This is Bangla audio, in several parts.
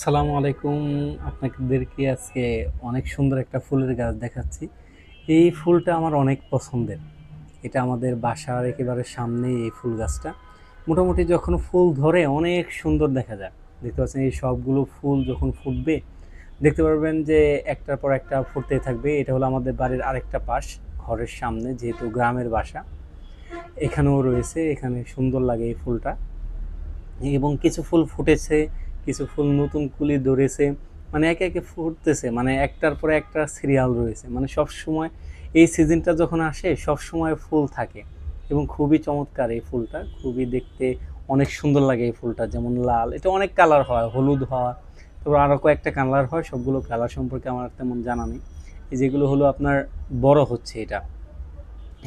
আসসালামু আলাইকুম। আপনাদেরকে আজকে অনেক সুন্দর একটা ফুলের গাছ দেখাচ্ছি। এই ফুলটা আমার অনেক পছন্দের। এটা আমাদের বাসার একেবারে সামনেই এই ফুল গাছটা। মোটামুটি যখন ফুল ধরে অনেক সুন্দর দেখা যায়। দেখতে পাচ্ছেন এই সবগুলো ফুল যখন ফুটবে দেখতে পারবেন যে একটার পর একটা ফুটতেই থাকবে। এটা হলো আমাদের বাড়ির আরেকটা পাশ, ঘরের সামনে, যেহেতু গ্রামের বাসা এখানেও রয়েছে। এখানে সুন্দর লাগে এই ফুলটা এবং কিছু ফুল ফুটেছে, কিছু ফুল নতুন কুলি ধরেছে, মানে একে একে ফুটতেছে, মানে একটার পরে একটা সিরিয়াল রয়েছে, মানে সব সময় এই সিজনটা যখন আসে সব সময় ফুল থাকে এবং খুবই চমৎকার এই ফুলটা, খুবই দেখতে অনেক সুন্দর লাগে এই ফুলটা। যেমন লাল, এটা অনেক কালার হয়, হলুদ হয়, তারপর আরও কয়েকটা কালার হয়, সবগুলো কালার সম্পর্কে আমার তেমন জানা নেই। এই যেগুলো হলো আপনার বড় হচ্ছে, এটা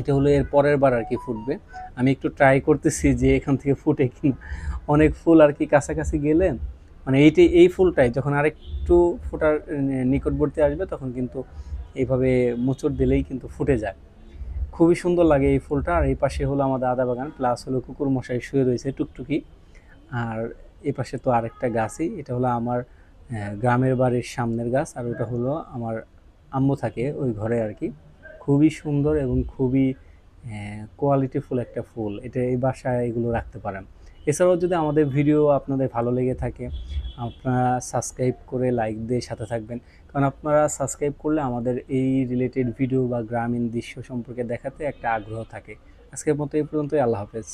এটা হলো এর পরের বার আর কি ফুটবে। আমি একটু ট্রাই করতেছি যে এখান থেকে ফুটে কিনা। অনেক ফুল আর কি কাছাকাছি গেলে, মানে এই ফুলটাই যখন আরেকটু ফোটার নিকটবর্তী আসবে তখন কিন্তু এইভাবে মোচড় দিলেই কিন্তু ফুটে যায়। খুবই সুন্দর লাগে এই ফুলটা। আর এই পাশে হলো আমাদের আদা বাগান, প্লাস হলো কুকুর মশাই শুয়ে রয়েছে টুকটুকি। আর এই পাশে তো আরেকটা গাছই, এটা হলো আমার গ্রামের বাড়ির সামনের গাছ, আর ওটা হলো আমার আম্মু থাকে ওই ঘরে আর কি। খুবই সুন্দর এবং খুবই কোয়ালিটিফুল একটা ফুল, এটা এই বাসায় এগুলো রাখতে পারেন। এছাড়াও যদি আমাদের ভিডিও আপনাদের ভালো লেগে থাকে, আপনারা সাবস্ক্রাইব করে লাইক দিয়ে সাথে থাকবেন, কারণ আপনারা সাবস্ক্রাইব করলে আমাদের এই রিলেটেড ভিডিও বা গ্রামীণ দৃশ্য সম্পর্কে দেখাতে একটা আগ্রহ থাকে। আজকের মতো এই পর্যন্তই। আল্লাহ হাফেজ।